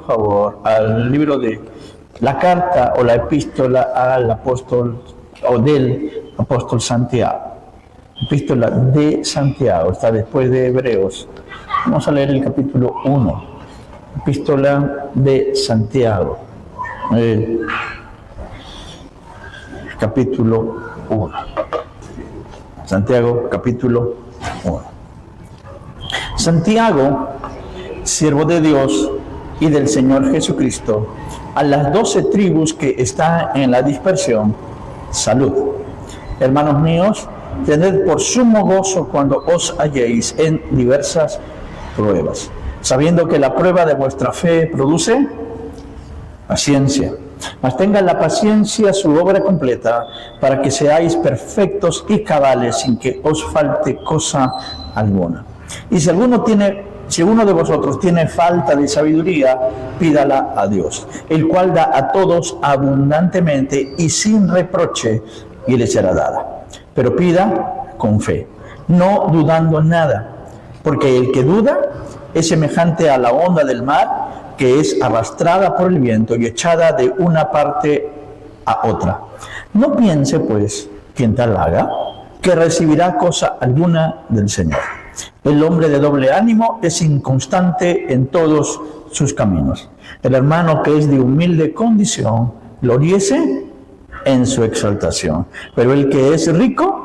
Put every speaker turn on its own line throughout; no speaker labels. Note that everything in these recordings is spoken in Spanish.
por favor, al libro de la carta o la epístola al apóstol o del apóstol Santiago. Epístola de Santiago, está después de Hebreos. Vamos a leer el capítulo 1. Epístola de Santiago. Capítulo 1. Santiago, capítulo 1. Santiago, siervo de Dios y del Señor Jesucristo, a las 12 tribus que están en la dispersión, salud. Hermanos míos, tened por sumo gozo cuando os halléis en diversas pruebas, sabiendo que la prueba de vuestra fe produce paciencia. Mas tenga la paciencia su obra completa, para que seáis perfectos y cabales, sin que os falte cosa alguna. Y si uno de vosotros tiene falta de sabiduría, pídala a Dios, el cual da a todos abundantemente y sin reproche, y le será dada. Pero pida con fe, no dudando nada, porque el que duda es semejante a la onda del mar, que es arrastrada por el viento y echada de una parte a otra. No piense, pues, quien tal haga, que recibirá cosa alguna del Señor. El hombre de doble ánimo es inconstante en todos sus caminos. El hermano que es de humilde condición, gloríese en su exaltación, pero el que es rico,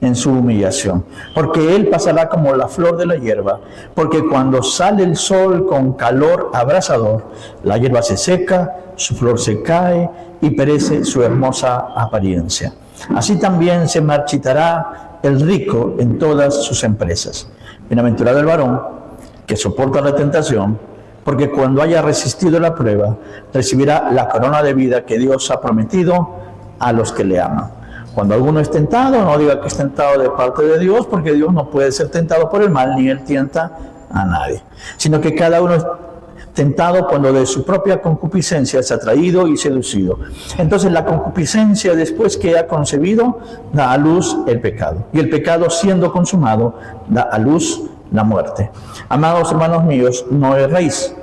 en su humillación, porque él pasará como la flor de la hierba, porque cuando sale el sol con calor abrasador, la hierba se seca, su flor se cae y perece su hermosa apariencia. Así también se marchitará el rico en todas sus empresas. Bienaventurado el varón que soporta la tentación, porque cuando haya resistido la prueba, recibirá la corona de vida que Dios ha prometido a los que le aman. Cuando alguno es tentado, no diga que es tentado de parte de Dios, porque Dios no puede ser tentado por el mal, ni Él tienta a nadie. Sino que cada uno es tentado cuando de su propia concupiscencia es atraído y seducido. Entonces la concupiscencia, después que ha concebido, da a luz el pecado. Y el pecado, siendo consumado, da a luz la muerte. Amados hermanos míos, no erréis.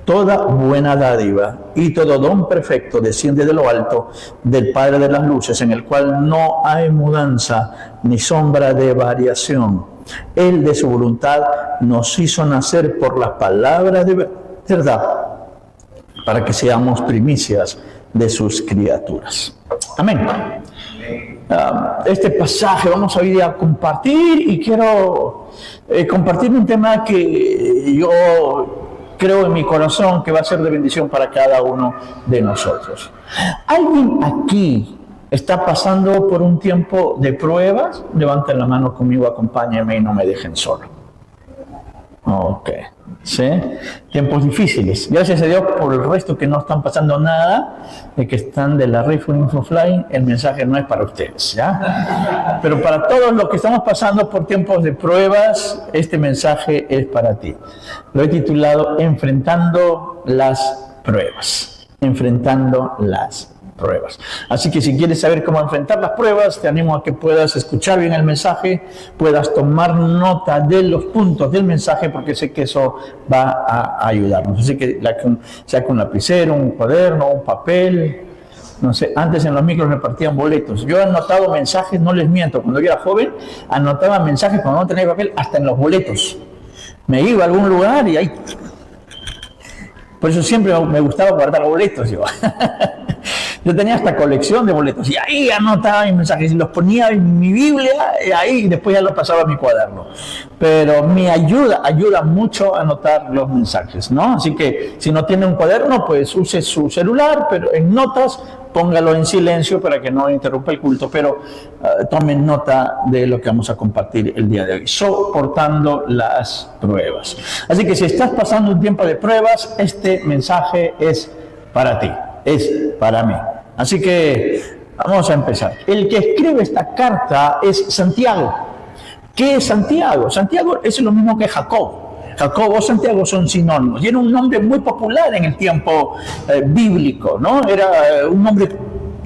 Toda buena dádiva y todo don perfecto desciende de lo alto, del Padre de las luces, en el cual no hay mudanza ni sombra de variación. Él de su voluntad nos hizo nacer por las palabras de verdad, para que seamos primicias de sus criaturas. Amén. Este pasaje vamos a ir a compartir, y quiero compartir un tema que yo creo en mi corazón que va a ser de bendición para cada uno de nosotros. ¿Alguien aquí está pasando por un tiempo de pruebas? Levanten la mano conmigo, acompáñenme y no me dejen solo. Ok. ¿Sí? Tiempos difíciles. Gracias a Dios por el resto que no están pasando nada, de que están de la Red Infofly, el mensaje no es para ustedes, ¿ya? Pero para todos los que estamos pasando por tiempos de pruebas, este mensaje es para ti. Lo he titulado Enfrentando las pruebas. Enfrentando las pruebas. Así que si quieres saber cómo enfrentar las pruebas, te animo a que puedas escuchar bien el mensaje, puedas tomar nota de los puntos del mensaje, porque sé que eso va a ayudarnos. Así que sea con un lapicero, un cuaderno, un papel, no sé, antes en los micros repartían boletos. Yo he anotado mensajes, no les miento, cuando yo era joven, anotaba mensajes cuando no tenía papel, hasta en los boletos. Me iba a algún lugar y ahí... Por eso siempre me gustaba guardar boletos, yo. Yo tenía esta colección de boletos y ahí anotaba mis mensajes y los ponía en mi Biblia y ahí después ya los pasaba a mi cuaderno. Pero me ayuda mucho a anotar los mensajes, ¿no? Así que si no tiene un cuaderno, pues use su celular, pero en notas póngalo en silencio para que no interrumpa el culto, pero tomen nota de lo que vamos a compartir el día de hoy, soportando las pruebas. Así que si estás pasando un tiempo de pruebas, este mensaje es para ti, es para mí. Así que vamos a empezar. El que escribe esta carta es Santiago. ¿Qué es Santiago? Santiago es lo mismo que Jacob. Jacobo o Santiago son sinónimos, y era un nombre muy popular en el tiempo bíblico, ¿no? Era un nombre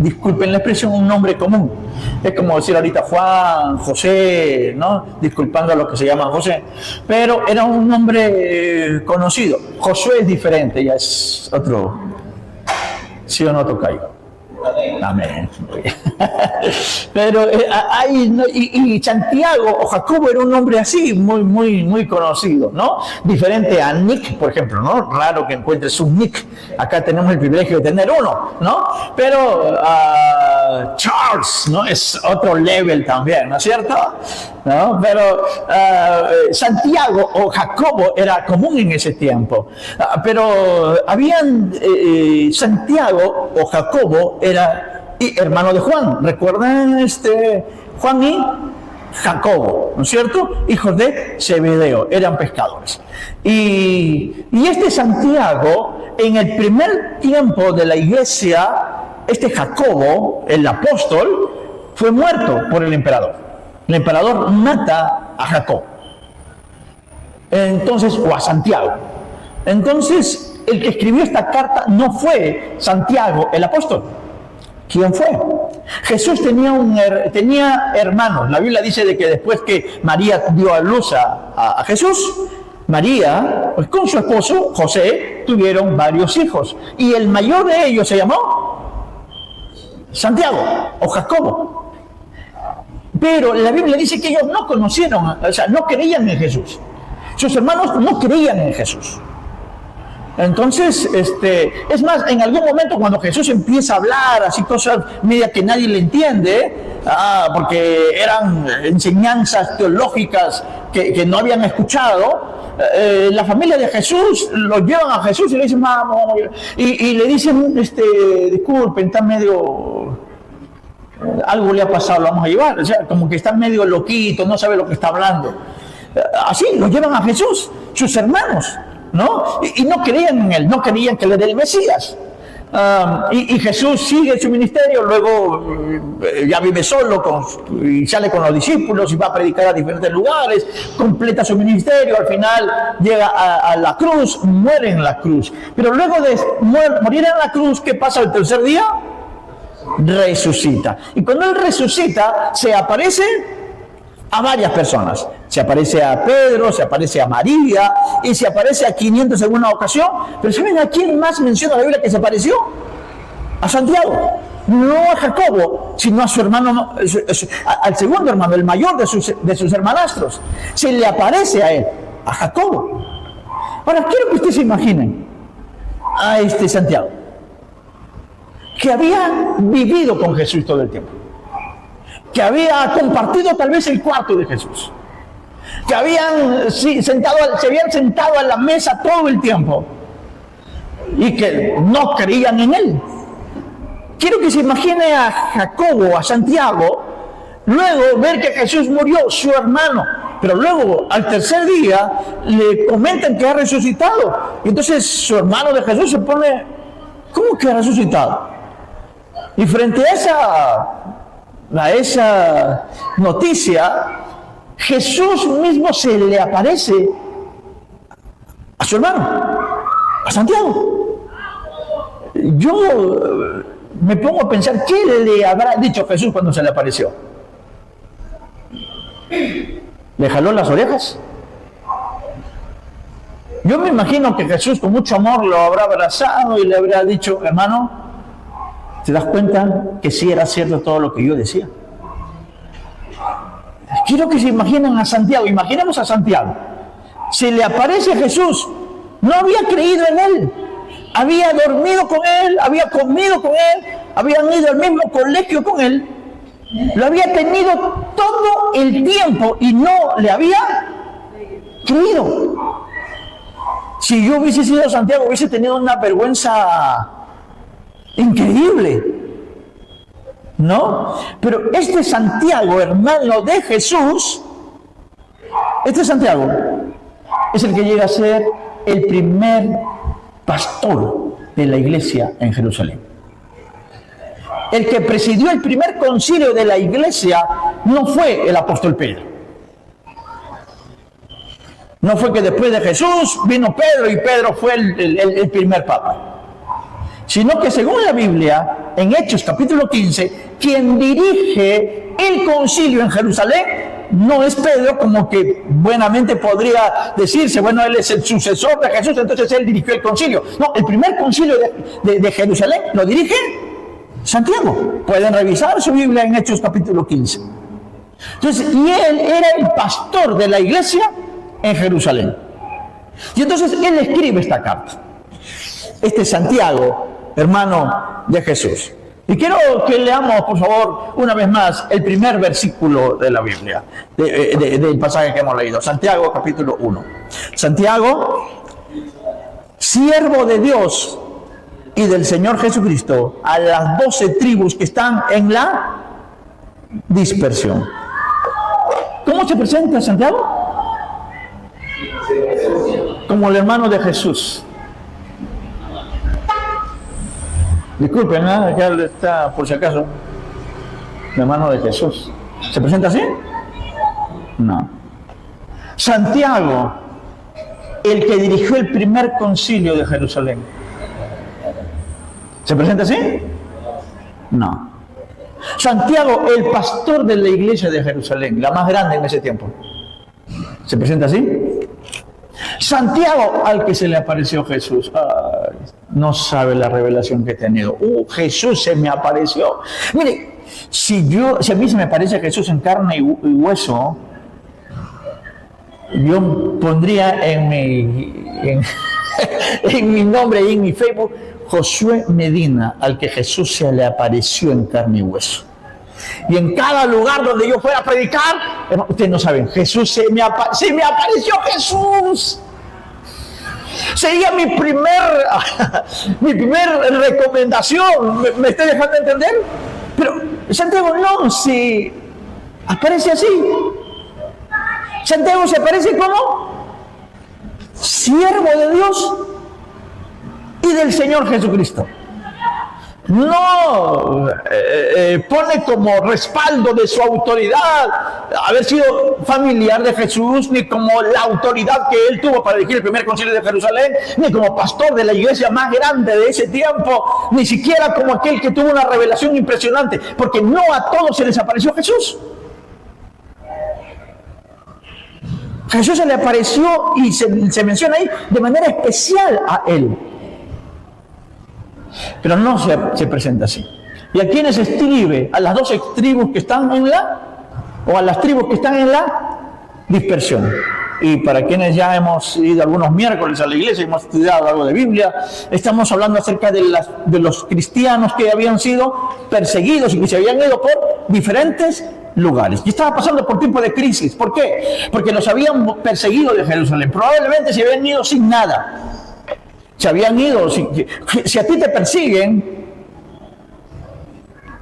disculpen la expresión, un nombre común. Es como decir ahorita Juan, José, ¿no? Disculpando a los que se llaman José. Pero era un nombre conocido. Josué es diferente, ya es otro. ¿Sí o no, tocayo? Amén. Pero y Santiago o Jacobo era un nombre así, muy conocido, ¿no? Diferente a Nick, por ejemplo, ¿no? Raro que encuentres un Nick. Acá tenemos el privilegio de tener uno, ¿no? Pero Charles, ¿no? Es otro level también, ¿no es cierto? ¿No? Pero Santiago o Jacobo era común en ese tiempo. Pero habían Santiago o Jacobo era hermano de Juan. ¿Recuerdan Juan y Jacobo, ¿no es cierto? Hijos de Zebedeo, eran pescadores. Y este Santiago, en el primer tiempo de la iglesia, Jacobo, el apóstol, fue muerto por el emperador. El emperador mata a Jacob. Entonces, o a Santiago. Entonces, el que escribió esta carta no fue Santiago, el apóstol. ¿Quién fue? Jesús tenía hermanos. La Biblia dice de que después que María dio a luz a Jesús, María, pues con su esposo José, tuvieron varios hijos. Y el mayor de ellos se llamó Santiago o Jacobo. Pero la Biblia dice que ellos no conocieron, o sea, no creían en Jesús. Sus hermanos no creían en Jesús. Entonces, es más, en algún momento cuando Jesús empieza a hablar así cosas media que nadie le entiende, porque eran enseñanzas teológicas que no habían escuchado, la familia de Jesús lo llevan a Jesús y le dicen, vamos, y le dicen, disculpen, está medio, algo le ha pasado, lo vamos a llevar, o sea, como que está medio loquito, no sabe lo que está hablando. Así, lo llevan a Jesús, sus hermanos, ¿no? Y no creían en él, no creían que él era el Mesías. Y Jesús sigue su ministerio, luego ya vive solo y sale con los discípulos y va a predicar a diferentes lugares, completa su ministerio, al final llega a la cruz, muere en la cruz. Pero luego de morir en la cruz, ¿qué pasa el tercer día? Resucita. Y cuando él resucita, se aparece a varias personas. Se aparece a Pedro, se aparece a María y se aparece a 500 en una ocasión. Pero ¿saben a quién más menciona la Biblia que se apareció? A Santiago. No a Jacobo, sino a su hermano, al segundo hermano, el mayor de sus hermanastros. Se le aparece a él, a Jacobo. Ahora, quiero que ustedes se imaginen a Santiago, que había vivido con Jesús todo el tiempo, que había compartido tal vez el cuarto de Jesús, que se habían sentado a la mesa todo el tiempo y que no creían en él. Quiero que se imagine a Jacobo, a Santiago, luego ver que Jesús murió, su hermano, pero luego al tercer día le comentan que ha resucitado. Y entonces su hermano de Jesús se pone, ¿cómo que ha resucitado? Y frente a esa noticia, Jesús mismo se le aparece a su hermano, a Santiago. Yo me pongo a pensar, ¿qué le habrá dicho Jesús cuando se le apareció? ¿Le jaló las orejas? Yo me imagino que Jesús con mucho amor lo habrá abrazado y le habrá dicho, hermano, ¿te das cuenta que sí era cierto todo lo que yo decía? Quiero que se imaginen a Santiago, imaginemos a Santiago. Se le aparece Jesús, no había creído en él, había dormido con él, había comido con él, habían ido al mismo colegio con él, lo había tenido todo el tiempo y no le había creído. Si yo hubiese sido Santiago, hubiese tenido una vergüenza increíble, ¿no? Pero Santiago, hermano de Jesús, Santiago es el que llega a ser el primer pastor de la iglesia en Jerusalén. El que presidió el primer concilio de la iglesia no fue el apóstol Pedro. No fue que después de Jesús vino Pedro y Pedro fue el primer papa. sino que según la Biblia, en Hechos capítulo 15, quien dirige el concilio en Jerusalén no es Pedro, como que buenamente podría decirse, bueno, él es el sucesor de Jesús, entonces él dirigió el concilio. No, el primer concilio de Jerusalén lo dirige Santiago. Pueden revisar su Biblia en Hechos capítulo 15. Entonces, y él era el pastor de la iglesia en Jerusalén. Y entonces él escribe esta carta. Este es Santiago, hermano de Jesús. Y quiero que leamos, por favor, una vez más el primer versículo de la Biblia, del pasaje que hemos leído. Santiago, capítulo 1. Santiago, siervo de Dios y del Señor Jesucristo, a las 12 tribus que están en la dispersión. ¿Cómo se presenta Santiago? Como el hermano de Jesús. Disculpen, acá está, por si acaso, el hermano de Jesús. ¿Se presenta así? No. Santiago, el que dirigió el primer concilio de Jerusalén. ¿Se presenta así? No. Santiago, el pastor de la iglesia de Jerusalén, la más grande en ese tiempo. ¿Se presenta así? Santiago, al que se le apareció Jesús. Ay, no sabe la revelación que he tenido. Jesús se me apareció. Mire, si a mí se me aparece Jesús en carne y hueso, yo pondría en mi nombre y en mi Facebook Josué Medina, al que Jesús se le apareció en carne y hueso. Y en cada lugar donde yo fuera a predicar, ustedes no saben, Jesús se me apareció Jesús. Sería mi primer recomendación. ¿Me estoy dejando entender? Pero Santiago no se aparece así. Santiago se aparece como siervo de Dios y del Señor Jesucristo. No pone como respaldo de su autoridad haber sido familiar de Jesús, ni como la autoridad que él tuvo para dirigir el primer concilio de Jerusalén, ni como pastor de la iglesia más grande de ese tiempo, ni siquiera como aquel que tuvo una revelación impresionante, porque no a todos se les apareció Jesús. Jesús se le apareció y se menciona ahí de manera especial a él. Pero no se presenta así. ¿Y a quiénes escribe? A las 12 tribus que están o a las tribus que están en la dispersión. Y para quienes ya hemos ido algunos miércoles a la iglesia y hemos estudiado algo de Biblia, estamos hablando acerca de los cristianos que habían sido perseguidos y que se habían ido por diferentes lugares. Y estaba pasando por tiempo de crisis. ¿Por qué? Porque los habían perseguido de Jerusalén. Probablemente se habían ido sin nada. Se habían ido. Si a ti te persiguen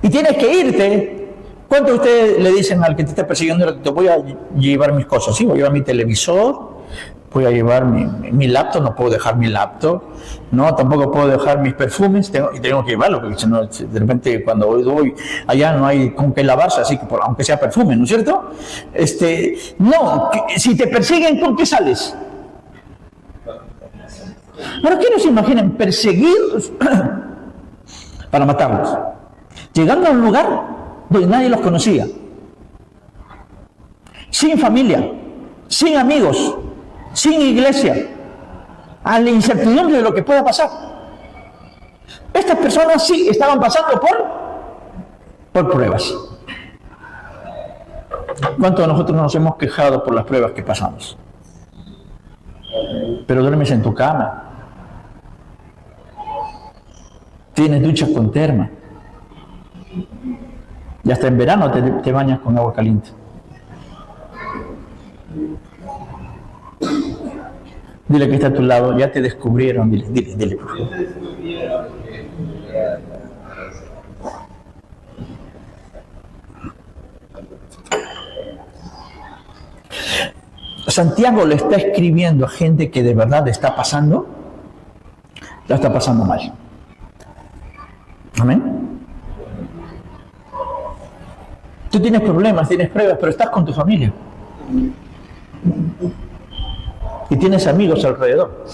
y tienes que irte, ¿cuánto de ustedes le dicen al que te está persiguiendo? Te voy a llevar mis cosas, ¿sí? Voy a llevar mi televisor, voy a llevar mi laptop, no puedo dejar mi laptop, no, tampoco puedo dejar mis perfumes, tengo que llevarlo, porque si no, de repente cuando voy allá no hay con qué lavarse, así que aunque sea perfume, ¿no es cierto? No, si te persiguen, ¿con qué sales? ¿Para qué no se imaginan perseguidos para matarlos? Llegando a un lugar donde nadie los conocía, sin familia, sin amigos, sin iglesia, a la incertidumbre de lo que pueda pasar. Estas personas sí estaban pasando por pruebas. ¿Cuántos de nosotros nos hemos quejado por las pruebas que pasamos? Pero duermes en tu cama, tienes duchas con terma, y hasta en verano te bañas con agua caliente. Dile que está a tu lado, ya te descubrieron, dile por favor. Santiago le está escribiendo a gente que de verdad la está pasando mal. Amén. Tú tienes problemas, tienes pruebas, pero estás con tu familia. Y tienes amigos alrededor.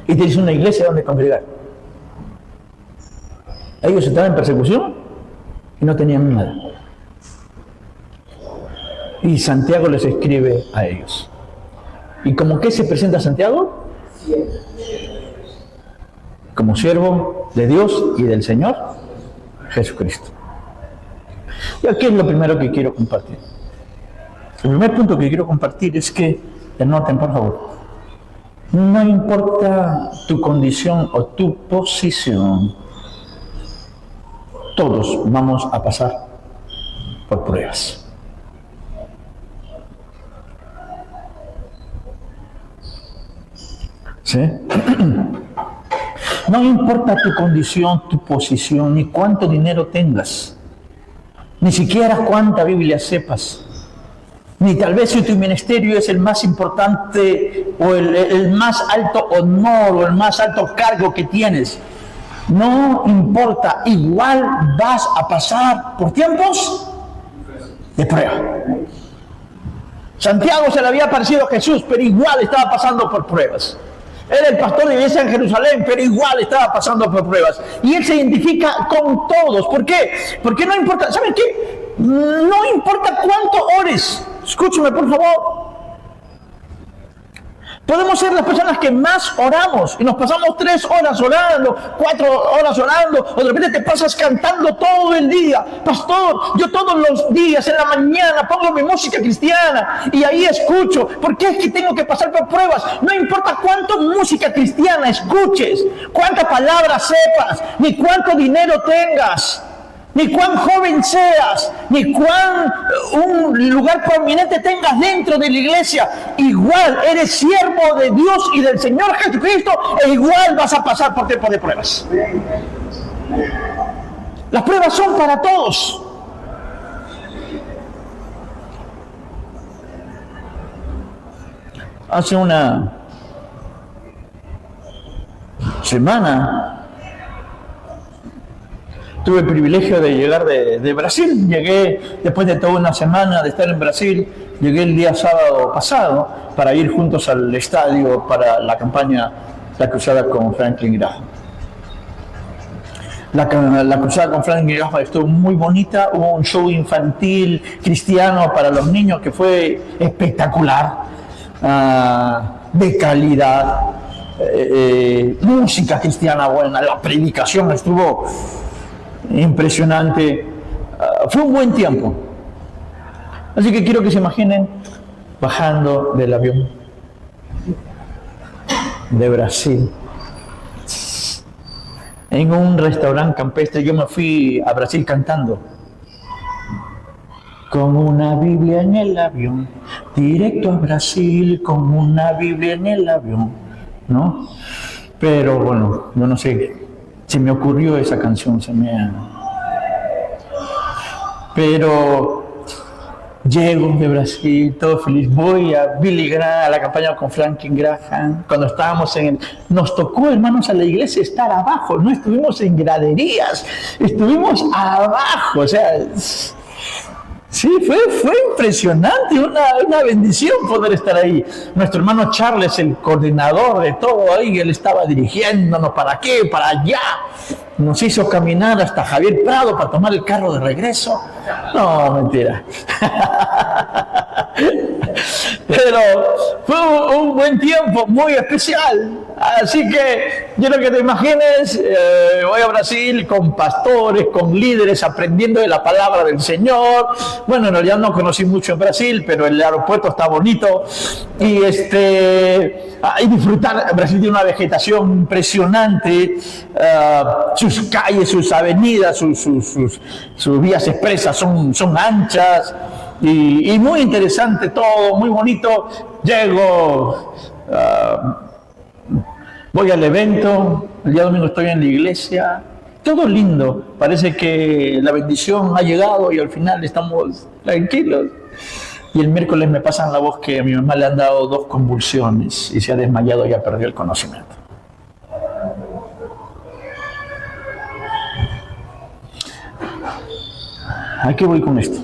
Y tienes una iglesia donde congregar. Ellos estaban en persecución y no tenían nada. Y Santiago les escribe a ellos. ¿Y como qué se presenta Santiago? Como siervo de Dios y del Señor Jesucristo. Y aquí es lo primero que quiero compartir. El primer punto que quiero compartir es que, anoten por favor, no importa tu condición o tu posición, todos vamos a pasar por pruebas. ¿Sí? No importa tu condición, tu posición, ni cuánto dinero tengas, ni siquiera cuánta Biblia sepas, ni tal vez si tu ministerio es el más importante o el más alto honor o el más alto cargo que tienes. No importa, igual vas a pasar por tiempos de prueba. Santiago se le había parecido a Jesús, pero igual estaba pasando por pruebas. Era el pastor de iglesia en Jerusalén, pero igual estaba pasando por pruebas. Y él se identifica con todos. ¿Por qué? Porque no importa, ¿saben qué? No importa cuánto ores. Escúchame, por favor. Podemos ser las personas que más oramos y nos pasamos 3 horas orando, 4 horas orando, o de repente te pasas cantando todo el día. Pastor, yo todos los días en la mañana pongo mi música cristiana y ahí escucho. ¿Por qué es que tengo que pasar por pruebas? No importa cuánto música cristiana escuches, cuántas palabras sepas, ni cuánto dinero tengas, ni cuán joven seas, ni cuán un lugar prominente tengas dentro de la iglesia, igual eres siervo de Dios y del Señor Jesucristo, e igual vas a pasar por tiempo de pruebas. Las pruebas son para todos. Hace una semana tuve el privilegio de llegar de Brasil. Llegué después de toda una semana de estar en Brasil. Llegué el día sábado pasado para ir juntos al estadio para la campaña La Cruzada con Franklin Graham. La cruzada con Franklin Graham estuvo muy bonita. Hubo un show infantil cristiano para los niños que fue espectacular, de calidad, música cristiana buena, la predicación estuvo impresionante. Fue un buen tiempo. Así que quiero que se imaginen bajando del avión de Brasil en un restaurante campestre. Yo me fui a Brasil cantando con una Biblia en el avión, directo a Brasil con una Biblia en el avión, ¿no? Pero bueno, yo no sé, se me ocurrió esa canción, pero llego de Brasil, todo feliz, voy a Billy Graham, a la campaña con Franklin Graham. Cuando estábamos nos tocó, hermanos, a la iglesia estar abajo, no estuvimos en graderías, estuvimos abajo, o sea, sí, fue impresionante, una bendición poder estar ahí. Nuestro hermano Charles, el coordinador de todo ahí, él estaba dirigiéndonos para aquí, para allá. Nos hizo caminar hasta Javier Prado para tomar el carro de regreso. No, mentira. Pero fue un buen tiempo, muy especial. Así que yo lo que te imagines, voy a Brasil con pastores, con líderes, aprendiendo de la palabra del Señor. Bueno, en realidad no conocí mucho en Brasil, pero el aeropuerto está bonito. Y disfrutar. Brasil tiene una vegetación impresionante, sus calles, sus avenidas, sus vías expresas son anchas y muy interesante todo, muy bonito. Llego, voy al evento, el día domingo estoy en la iglesia, todo lindo, parece que la bendición ha llegado y al final estamos tranquilos. Y el miércoles me pasan la voz que a mi mamá le han dado 2 convulsiones y se ha desmayado y ya perdió el conocimiento. ¿A qué voy con esto?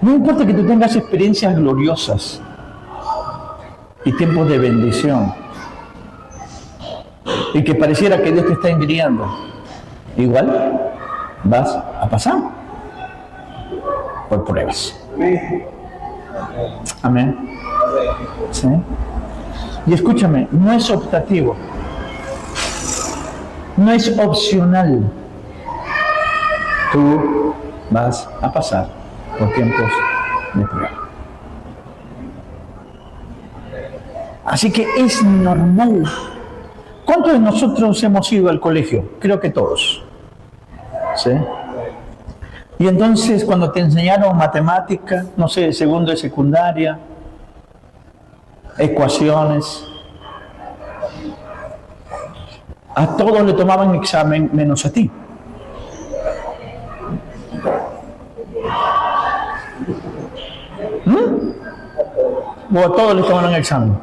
No importa que tú tengas experiencias gloriosas y tiempos de bendición y que pareciera que Dios te está enviando. igual vas a pasar por pruebas. Amén. ¿Sí? Y escúchame, no es optativo, no es opcional. Tú vas a pasar por tiempos de prueba. Así que es normal. ¿Cuántos de nosotros hemos ido al colegio? Creo que todos. ¿Sí? Y entonces cuando te enseñaron matemática, no sé, segundo de secundaria, ecuaciones, a todos le tomaban examen menos a ti. O a todos les tomaron examen.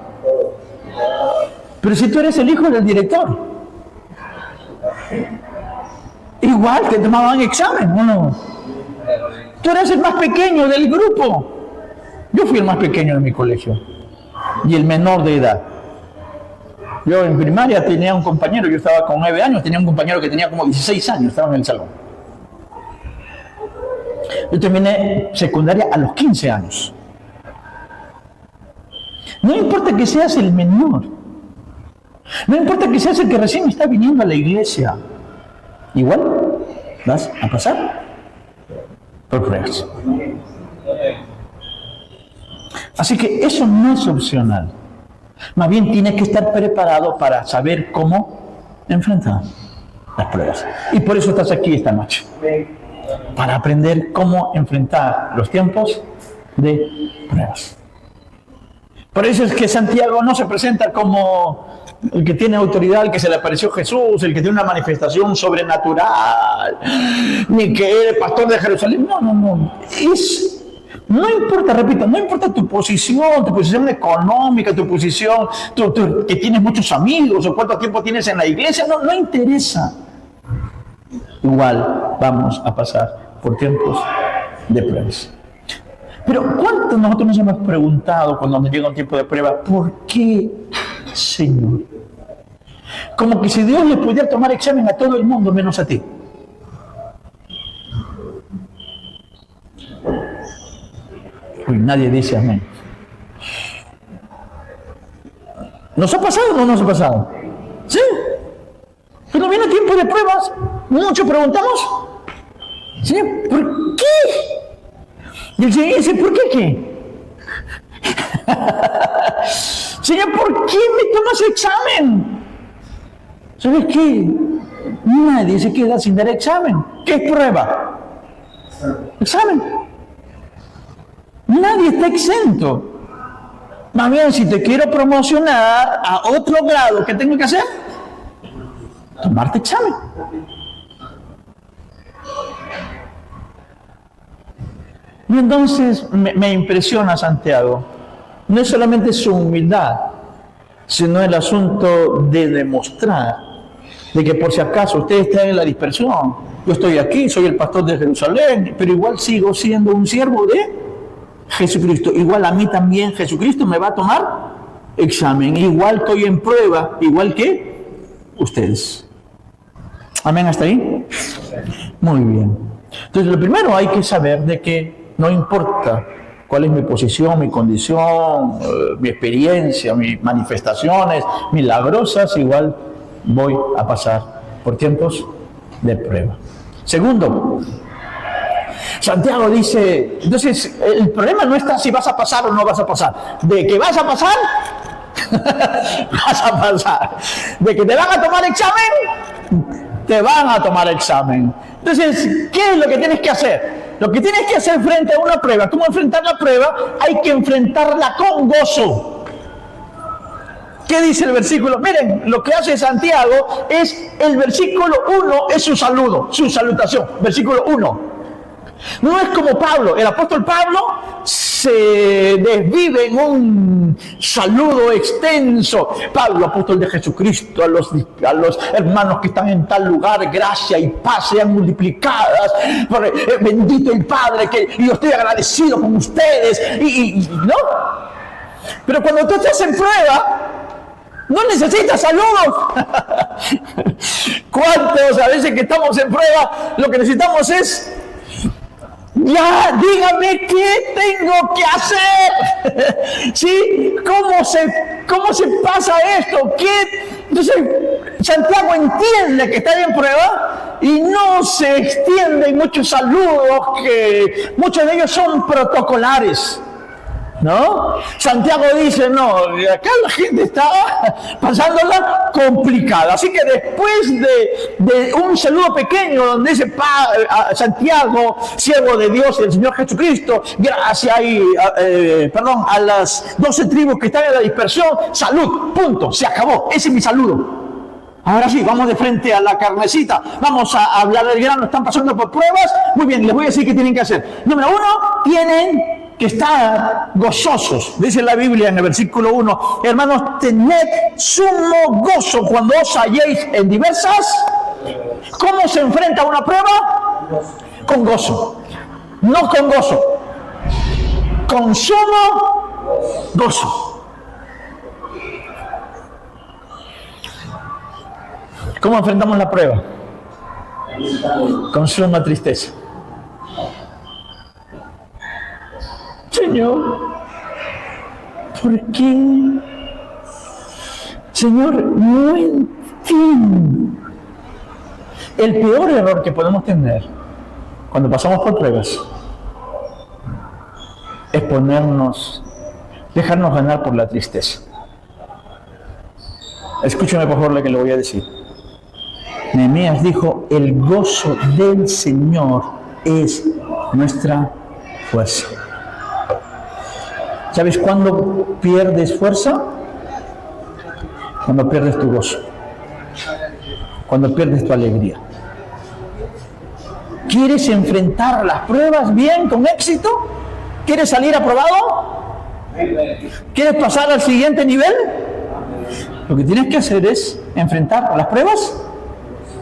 Pero si tú eres el hijo del director, igual te tomaban examen, ¿o no? Tú eres el más pequeño del grupo. Yo fui el más pequeño de mi colegio y el menor de edad. Yo en primaria tenía un compañero, yo estaba con 9 años, tenía un compañero que tenía como 16 años, estaba en el salón. Yo terminé secundaria a los 15 años. No importa que seas el menor, no importa que seas el que recién está viniendo a la iglesia, igual vas a pasar por pruebas. Así que eso no es opcional. Más bien tienes que estar preparado para saber cómo enfrentar las pruebas. Y por eso estás aquí esta noche. Para aprender cómo enfrentar los tiempos de pruebas. Por eso es que Santiago no se presenta como el que tiene autoridad, el que se le apareció Jesús, el que tiene una manifestación sobrenatural, ni que es el pastor de Jerusalén. No. No importa, repito, no importa tu posición económica, tu posición, que tienes muchos amigos o cuánto tiempo tienes en la iglesia, no interesa. Igual vamos a pasar por tiempos de pruebas. Pero ¿cuántos nosotros nos hemos preguntado cuando nos llega un tiempo de prueba, ¿por qué, Señor? Como que si Dios le pudiera tomar examen a todo el mundo menos a ti. Uy, nadie dice amén. ¿Nos ha pasado o no nos ha pasado? Sí. Cuando viene tiempo de pruebas, muchos preguntamos, ¿sí? ¿Por qué? Y el Señor dice, ¿por qué? Señor, ¿por qué me tomas examen? ¿Sabes qué? Nadie se queda sin dar examen. ¿Qué es prueba? Examen. Nadie está exento. Más bien, si te quiero promocionar a otro grado, ¿qué tengo que hacer? Tomarte examen. Y entonces me impresiona Santiago. No es solamente su humildad, sino el asunto de demostrar de que por si acaso usted está en la dispersión, yo estoy aquí, soy el pastor de Jerusalén, pero igual sigo siendo un siervo de Jesucristo. Igual a mí también Jesucristo me va a tomar examen. Igual estoy en prueba, igual que ustedes. ¿Amén hasta ahí? Muy bien. Entonces lo primero hay que saber de que no importa cuál es mi posición, mi condición, mi experiencia, mis manifestaciones milagrosas, igual voy a pasar por tiempos de prueba. Segundo, Santiago dice, entonces el problema no está si vas a pasar o no vas a pasar. De que vas a pasar, vas a pasar. De que te van a tomar examen, te van a tomar examen. Entonces, ¿qué es lo que tienes que hacer? Lo que tienes que hacer frente a una prueba, ¿cómo enfrentar la prueba? Hay que enfrentarla con gozo. ¿Qué dice el versículo? Miren, lo que hace Santiago es, el versículo 1 es su saludo, su salutación. Versículo 1. No es como Pablo, el apóstol Pablo se desvive en un saludo extenso. Pablo, apóstol de Jesucristo, a los hermanos que están en tal lugar, gracia y paz sean multiplicadas. Bendito el Padre, que yo estoy agradecido con ustedes. ¿No? Pero cuando tú estás en prueba, No necesitas saludos. ¿Cuántos a veces que estamos en prueba, lo que necesitamos es, ya, dígame qué tengo que hacer? ¿Sí? ¿Cómo se pasa esto? Entonces, Santiago entiende que está en prueba y no se extienden muchos saludos, que muchos de ellos son protocolares, ¿no? Santiago dice, no, acá la gente está pasándola complicada. Así que después de un saludo pequeño donde dice Santiago, siervo de Dios y del Señor Jesucristo, gracias a las 12 tribus que están en la dispersión, salud, punto, se acabó, ese es mi saludo. Ahora sí, vamos de frente a la carnecita, vamos a hablar del grano, están pasando por pruebas, muy bien, les voy a decir qué tienen que hacer. Número 1, tienen que estar gozosos. Dice la Biblia en el versículo 1, hermanos, tened sumo gozo cuando os halléis en diversas. ¿Cómo se enfrenta a una prueba? Con gozo. No con gozo, con sumo gozo. ¿Cómo enfrentamos la prueba? Con suma tristeza. Señor, ¿por qué? Señor, no entiendo. El peor error que podemos tener cuando pasamos por pruebas es dejarnos ganar por la tristeza. Escúchame por favor lo que le voy a decir. Nehemías dijo, el gozo del Señor es nuestra fuerza. ¿Sabes cuándo pierdes fuerza? Cuando pierdes tu gozo. Cuando pierdes tu alegría. ¿Quieres enfrentar las pruebas bien, con éxito? ¿Quieres salir aprobado? ¿Quieres pasar al siguiente nivel? Lo que tienes que hacer es enfrentar las pruebas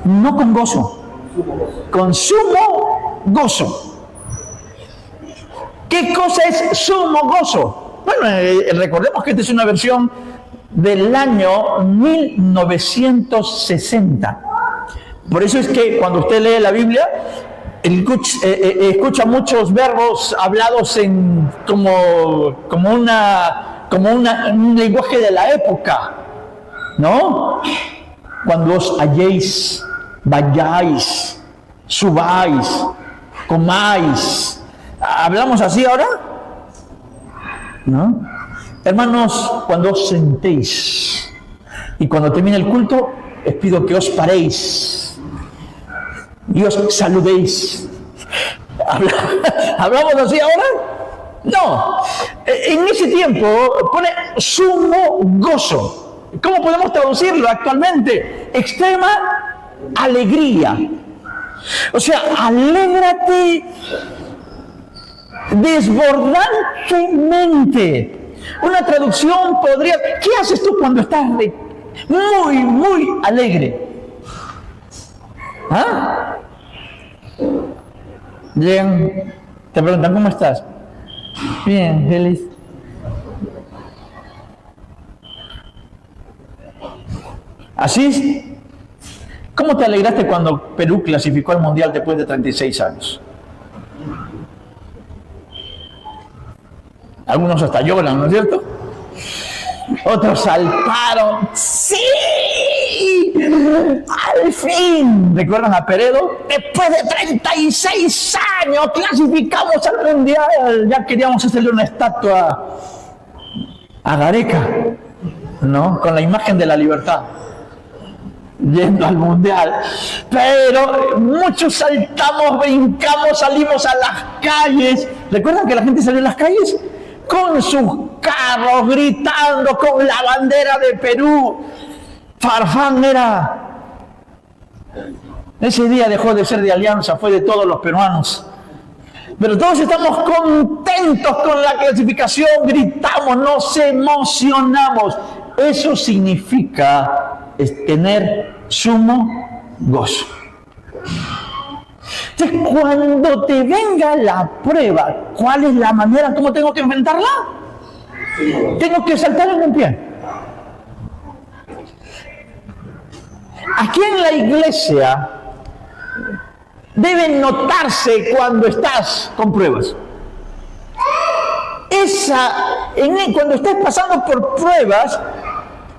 no con gozo, con sumo gozo. ¿Qué cosa es sumo gozo? Bueno, recordemos que esta es una versión del año 1960. Por eso es que cuando usted lee la Biblia, escucha muchos verbos hablados como un lenguaje de la época, ¿no? Cuando os halléis, vayáis, subáis, comáis. ¿Hablamos así ahora? ¿No? Hermanos, cuando os sentéis y cuando termine el culto, les pido que os paréis y os saludéis. ¿Hablamos así ahora? No. En ese tiempo pone sumo gozo. ¿Cómo podemos traducirlo actualmente? Extrema alegría. O sea, alégrate desbordantemente. Una traducción podría... ¿Qué haces tú cuando estás muy, muy alegre? ¿Ah? Llegan, te preguntan, ¿cómo estás? Bien, feliz. ¿Así es? ¿Cómo te alegraste cuando Perú clasificó al Mundial después de 36 años? Algunos hasta lloran, ¿no es cierto? Otros saltaron. ¡Sí! ¡Al fin! ¿Recuerdan a Peredo? Después de 36 años clasificamos al Mundial. Ya queríamos hacerle una estatua a Gareca, ¿no? Con la imagen de la libertad, yendo al Mundial. Pero muchos saltamos, brincamos, salimos a las calles. ¿Recuerdan que la gente salió a las calles? Con sus carros, gritando con la bandera de Perú. Farfán era... Ese día dejó de ser de Alianza, fue de todos los peruanos. Pero todos estamos contentos con la clasificación, gritamos, nos emocionamos. Eso significa tener sumo gozo. Entonces, cuando te venga la prueba, ¿cuál es la manera? ¿Cómo tengo que enfrentarla? Tengo que saltar en un pie. Aquí en la iglesia deben notarse cuando estás con pruebas. Cuando estés pasando por pruebas,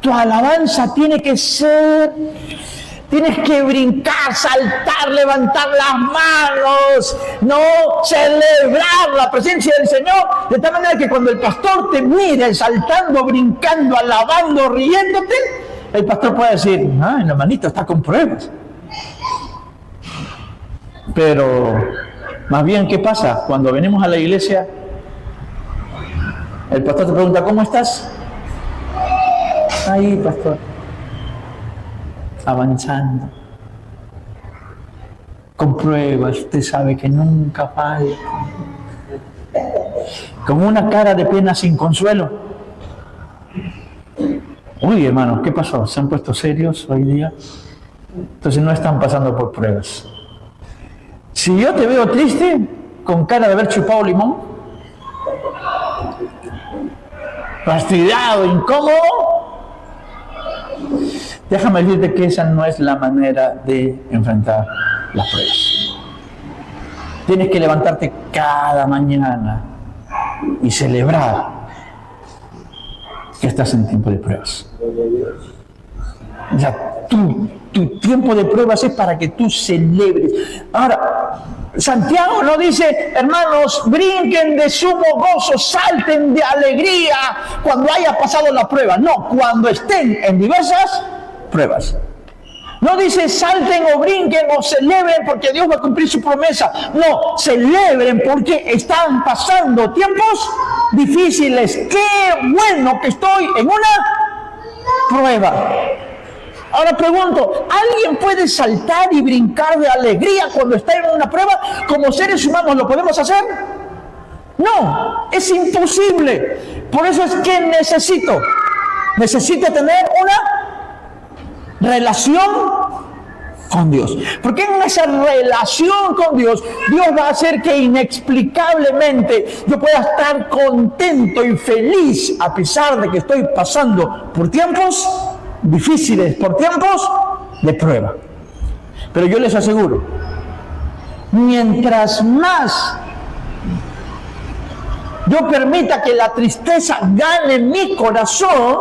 tu alabanza tiene que ser, tienes que brincar, saltar, levantar las manos, no celebrar la presencia del Señor, de tal manera que cuando el pastor te mire saltando, brincando, alabando, riéndote, el pastor puede decir, el hermanito está con pruebas. Pero más bien, ¿qué pasa? Cuando venimos a la iglesia, el pastor te pregunta, ¿cómo estás? Ahí, pastor, avanzando, con pruebas, usted sabe que nunca falla, con una cara de pena sin consuelo. Uy, hermanos, ¿qué pasó? ¿Se han puesto serios hoy día? Entonces no están pasando por pruebas. Si yo te veo triste, con cara de haber chupado limón, fastidiado, incómodo, déjame decirte que esa no es la manera de enfrentar las pruebas. Tienes que levantarte cada mañana y celebrar que estás en tiempo de pruebas. O sea, tu tiempo de pruebas es para que tú celebres. Ahora, Santiago no dice, hermanos, brinquen de sumo gozo, salten de alegría cuando haya pasado la prueba. No, cuando estén en diversas pruebas. No dice salten o brinquen o celebren porque Dios va a cumplir su promesa. No, celebren porque están pasando tiempos difíciles. ¡Qué bueno que estoy en una prueba! Ahora pregunto, ¿alguien puede saltar y brincar de alegría cuando está en una prueba? ¿Como seres humanos lo podemos hacer? No, es imposible. Por eso es que necesito tener una relación con Dios. Porque en esa relación con Dios, Dios va a hacer que inexplicablemente yo pueda estar contento y feliz a pesar de que estoy pasando por tiempos difíciles, por tiempos de prueba. Pero yo les aseguro, mientras más yo permita que la tristeza gane mi corazón,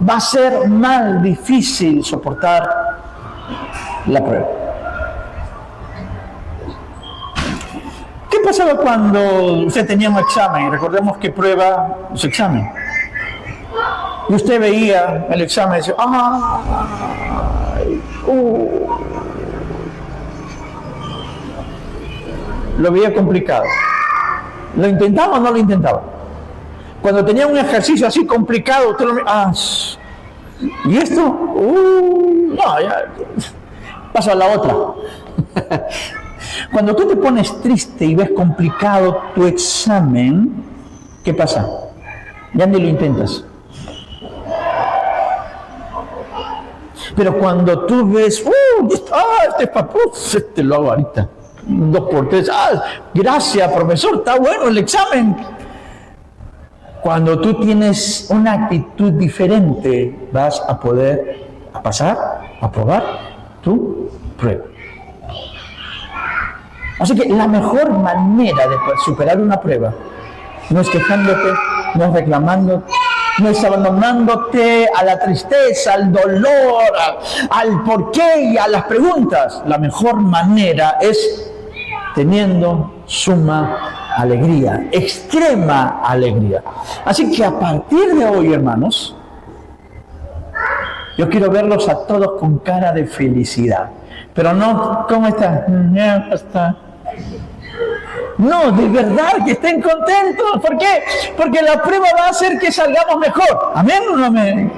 va a ser más difícil soportar la prueba. ¿Qué pasaba cuando usted tenía un examen? Recordemos que prueba su examen. Y usted veía el examen y decía, lo veía complicado. ¿Lo intentaba o no lo intentaba? Cuando tenía un ejercicio así complicado, usted lo miraba, ¿y esto? No, ya, paso a la otra. Cuando tú te pones triste y ves complicado tu examen, ¿qué pasa? Ya ni lo intentas. Pero cuando tú ves, este lo hago ahorita, 2 por 3, gracias profesor, está bueno el examen. Cuando tú tienes una actitud diferente, vas a poder aprobar tu prueba. Así que la mejor manera de poder superar una prueba no es quejándote, no es reclamándote, no es abandonándote a la tristeza, al dolor, al porqué y a las preguntas. La mejor manera es teniendo suma alegría, extrema alegría. Así que a partir de hoy, hermanos, yo quiero verlos a todos con cara de felicidad. Pero no, ¿cómo está? Ya está. No, de verdad que estén contentos. ¿Por qué? Porque la prueba va a hacer que salgamos mejor. ¿Amén o no amén?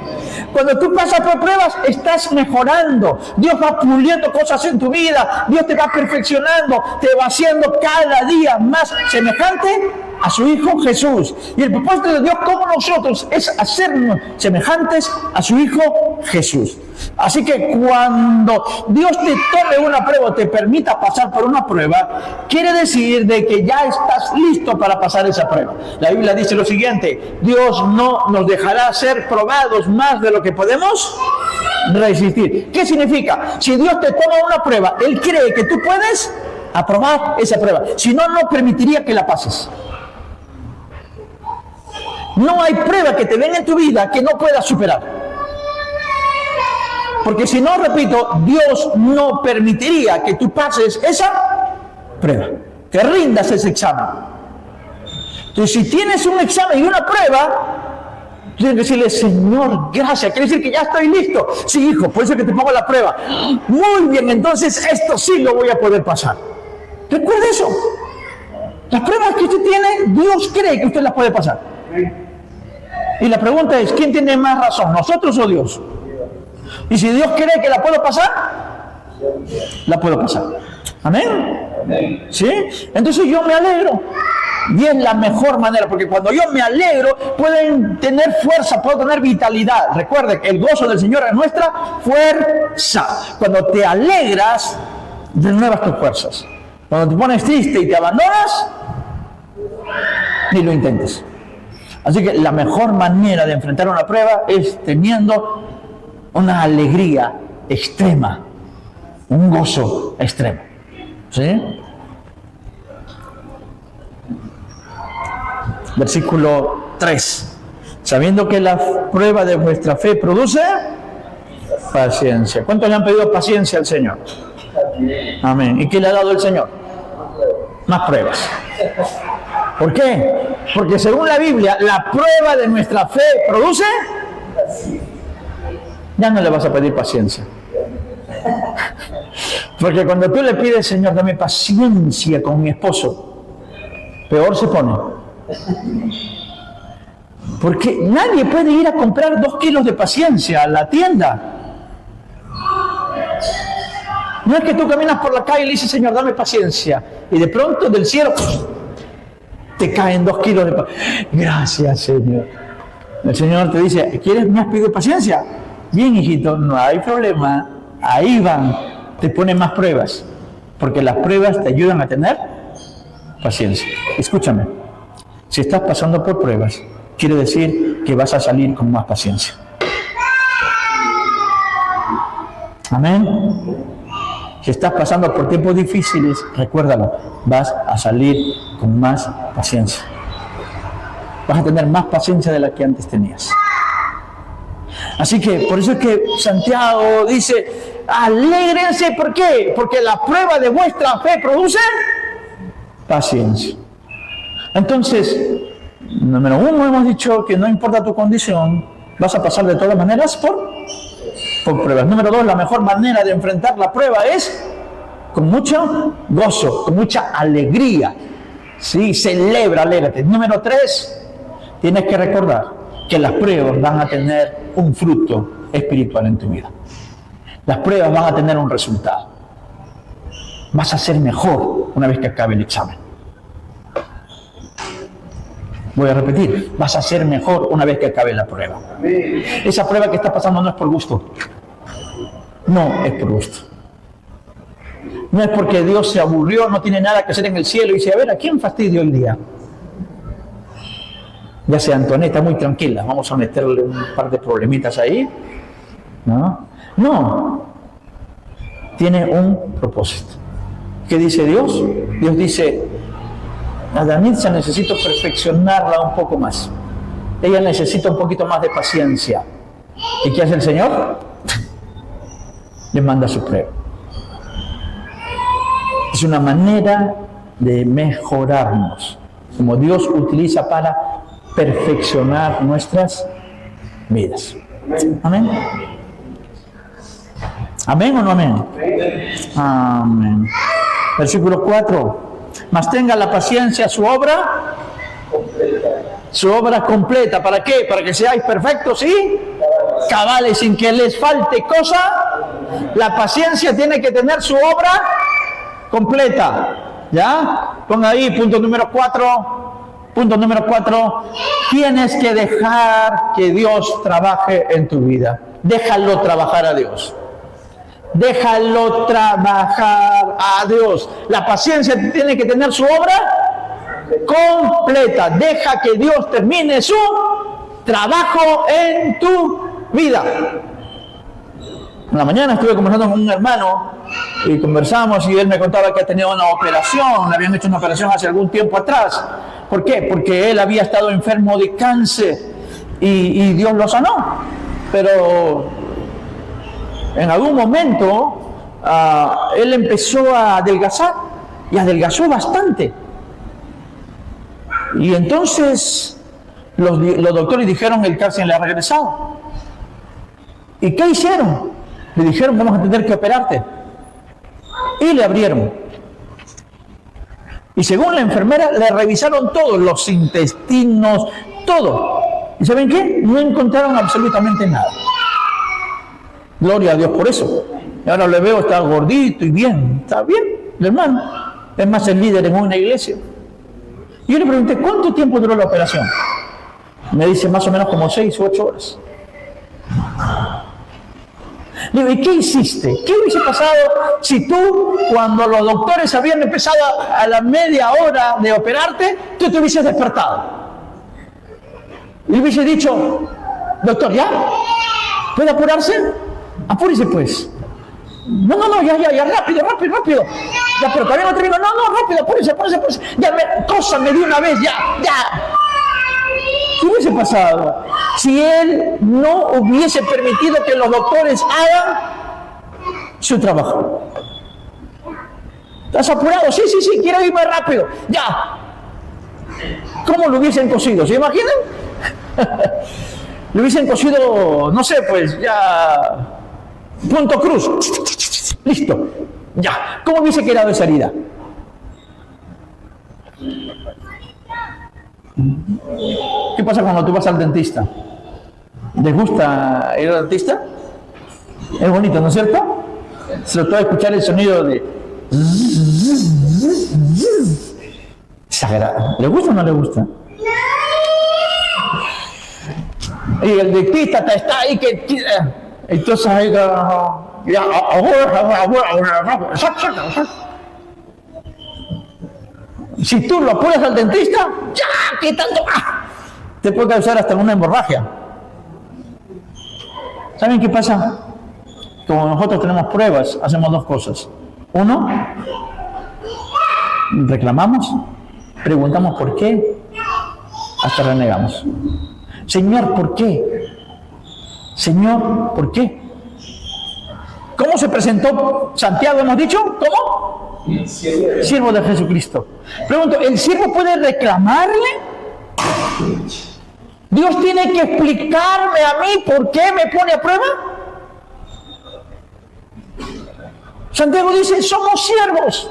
Cuando tú pasas por pruebas, estás mejorando. Dios va puliendo cosas en tu vida. Dios te va perfeccionando. Te va haciendo cada día más semejante a su Hijo Jesús. Y el propósito de Dios como nosotros es hacernos semejantes a su Hijo Jesús. Así que cuando Dios te tome una prueba, te permita pasar por una prueba, quiere decir de que ya estás listo para pasar esa prueba. La Biblia dice lo siguiente: Dios no nos dejará ser probados más de lo que podemos resistir. ¿Qué significa? Si Dios te toma una prueba, Él cree que tú puedes aprobar esa prueba. Si no, no permitiría que la pases. No hay prueba que te venga en tu vida que no puedas superar. Porque si no, repito, Dios no permitiría que tú pases esa prueba, que rindas ese examen. Entonces, si tienes un examen y una prueba, tienes que decirle, Señor, gracias. Quiere decir que ya estoy listo. Sí, hijo, por eso es que te pongo la prueba. Muy bien, entonces esto sí lo voy a poder pasar. Recuerda eso. Las pruebas que usted tiene, Dios cree que usted las puede pasar. Y la pregunta es, ¿quién tiene más razón, nosotros o Dios? Y si Dios cree que la puedo pasar, la puedo pasar. ¿Amén? ¿Sí? Entonces yo me alegro. Y es la mejor manera, porque cuando yo me alegro, pueden tener fuerza, puedo tener vitalidad. Recuerde que el gozo del Señor es nuestra fuerza. Cuando te alegras, renuevas tus fuerzas. Cuando te pones triste y te abandonas, ni lo intentes. Así que la mejor manera de enfrentar una prueba es teniendo una alegría extrema, un gozo extremo. ¿Sí? Versículo 3. Sabiendo que la prueba de vuestra fe produce paciencia. ¿Cuántos le han pedido paciencia al Señor? Amén. ¿Y qué le ha dado el Señor? Más pruebas. ¿Por qué? Porque según la Biblia, la prueba de nuestra fe produce. Ya no le vas a pedir paciencia. Porque cuando tú le pides, Señor, dame paciencia con mi esposo, peor se pone. Porque nadie puede ir a comprar 2 kilos de paciencia a la tienda. No es que tú caminas por la calle y le dices, Señor, dame paciencia, y de pronto del cielo te caen 2 kilos de paciencia. Gracias, Señor. El Señor te dice, ¿me has pedido paciencia? Bien, hijito, no hay problema. Ahí van, te ponen más pruebas, porque las pruebas te ayudan a tener paciencia. Escúchame, si estás pasando por pruebas, quiere decir que vas a salir con más paciencia. Amén. Si estás pasando por tiempos difíciles, recuérdalo, vas a salir con más paciencia. Vas a tener más paciencia de la que antes tenías. Así que, por eso es que Santiago dice, alégrense, ¿por qué? Porque la prueba de vuestra fe produce paciencia. Entonces, número 1, hemos dicho que no importa tu condición, vas a pasar de todas maneras por pruebas. Número 2, la mejor manera de enfrentar la prueba es con mucho gozo, con mucha alegría. Sí, celebra, alégrate. Número 3, tienes que recordar que las pruebas van a tener un fruto espiritual en tu vida. Las pruebas van a tener un resultado. Vas a ser mejor una vez que acabe el examen. Voy a repetir, vas a ser mejor una vez que acabe la prueba. Esa prueba que está pasando no es por gusto. No es por gusto. No es porque Dios se aburrió, no tiene nada que hacer en el cielo y dice, a ver, ¿a quién fastidio el día? Ya sea Antoneta, muy tranquila, vamos a meterle un par de problemitas ahí. No. Tiene un propósito. ¿Qué dice Dios? Dios dice, a Danitza necesito perfeccionarla un poco más. Ella necesita un poquito más de paciencia. ¿Y qué hace el Señor? Le manda su prueba. Es una manera de mejorarnos, como Dios utiliza para perfeccionar nuestras vidas. Amén. ¿Amén o no amén? Amén. Versículo 4. Mas tenga la paciencia su obra completa. ¿Para qué? Para que seáis perfectos y cabales, sin que les falte cosa. La paciencia tiene que tener su obra completa. ¿Ya? Ponga ahí, punto número 4. Punto número 4. Tienes que dejar que Dios trabaje en tu vida. Déjalo trabajar a Dios. Déjalo trabajar a Dios. La paciencia tiene que tener su obra completa. Deja que Dios termine su trabajo en tu vida. En la mañana estuve conversando con un hermano y conversamos y él me contaba que ha tenido una operación, le habían hecho una operación hace algún tiempo atrás. ¿Por qué? Porque él había estado enfermo de cáncer y Dios lo sanó. Pero en algún momento él empezó a adelgazar y adelgazó bastante. Y entonces los doctores dijeron el cáncer le ha regresado. ¿Y qué hicieron? Le dijeron, vamos a tener que operarte. Y le abrieron. Y según la enfermera, le revisaron todos los intestinos, todo. ¿Y saben qué? No encontraron absolutamente nada. Gloria a Dios por eso. Y ahora le veo, está gordito y bien. Está bien, el hermano. Es más, el líder en una iglesia. Y yo le pregunté, ¿cuánto tiempo duró la operación? Me dice, más o menos como 6 u 8 horas. Le digo, ¿y qué hiciste? ¿Qué hubiese pasado si tú, cuando los doctores habían empezado a la media hora de operarte, tú te hubieses despertado? Y le hubiese dicho, doctor, ¿ya? ¿Puede apurarse? Apúrese pues. No, ya, rápido. Ya, pero todavía no termino. No, rápido, apúrese. Ya, cósame de una vez, ya. ¿Qué hubiese pasado si él no hubiese permitido que los doctores hagan su trabajo? ¿Estás apurado? Sí, quiero ir más rápido. Ya. ¿Cómo lo hubiesen cosido? ¿Se imaginan? Lo hubiesen cosido, no sé, pues ya... Punto cruz. Listo. Ya. ¿Cómo hubiese quedado esa herida? ¿Qué pasa cuando tú vas al dentista? ¿Les gusta ir al dentista? Es bonito, ¿no es cierto? Se lo puede escuchar el sonido de... Sagrado. ¿Le gusta o no le gusta? Y el dentista está ahí que... Entonces ahí... Si tú lo apuras al dentista, ¡ya! ¿Qué tanto? Te puede causar hasta una hemorragia. ¿Saben qué pasa? Como nosotros tenemos pruebas, hacemos 2 cosas. 1, reclamamos, preguntamos por qué, hasta renegamos. Señor, ¿por qué? Señor, ¿por qué? ¿Cómo se presentó Santiago, hemos dicho? ¿Cómo? Siervo de Jesucristo. Pregunto, ¿el siervo puede reclamarle? ¿Dios tiene que explicarme a mí por qué me pone a prueba? Santiago dice, somos siervos.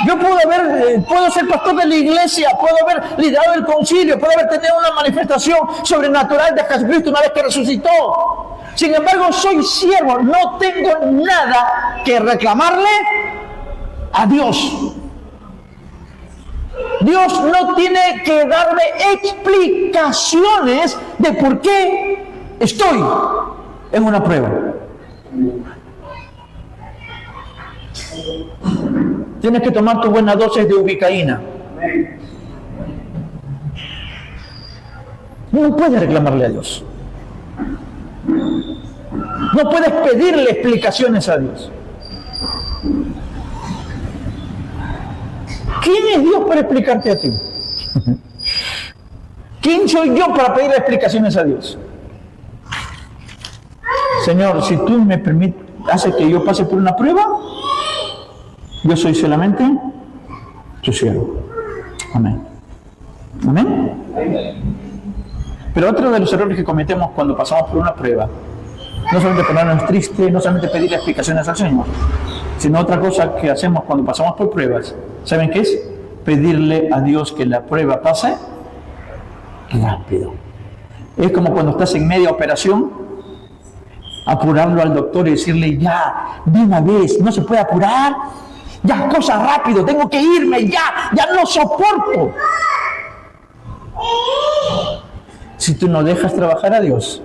Yo puedo ser pastor de la iglesia, puedo haber liderado el concilio, puedo haber tenido una manifestación sobrenatural de Jesucristo una vez que resucitó. Sin embargo, soy siervo, no tengo nada que reclamarle a Dios. Dios no tiene que darme explicaciones de por qué estoy en una prueba. Tienes que tomar tu buena dosis de ubicaína. No puedes reclamarle a Dios. No puedes pedirle explicaciones a Dios. ¿Quién es Dios para explicarte a ti? ¿Quién soy yo para pedirle explicaciones a Dios? Señor, si tú me permites, haces que yo pase por una prueba, yo soy solamente tu siervo. Amén. Amén. Pero otro de los errores que cometemos cuando pasamos por una prueba, no solamente ponernos tristes, no solamente pedir explicaciones al Señor, sino otra cosa que hacemos cuando pasamos por pruebas, ¿saben qué es? Pedirle a Dios que la prueba pase rápido. Es como cuando estás en media operación, apurarlo al doctor y decirle, ya, de una vez, no se puede apurar, ya, cosa rápido, tengo que irme, ya no soporto. Si tú no dejas trabajar a Dios,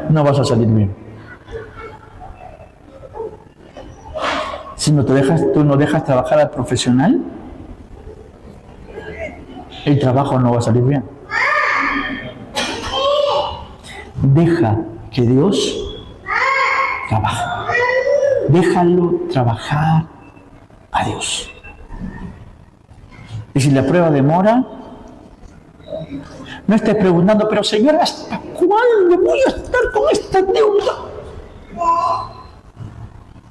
no vas a salir bien. Si tú no dejas trabajar al profesional, el trabajo no va a salir bien. Deja que Dios trabaje. Déjalo trabajar a Dios. Y si la prueba demora, no estés preguntando, pero Señor, ¿hasta cuándo voy a estar con esta deuda?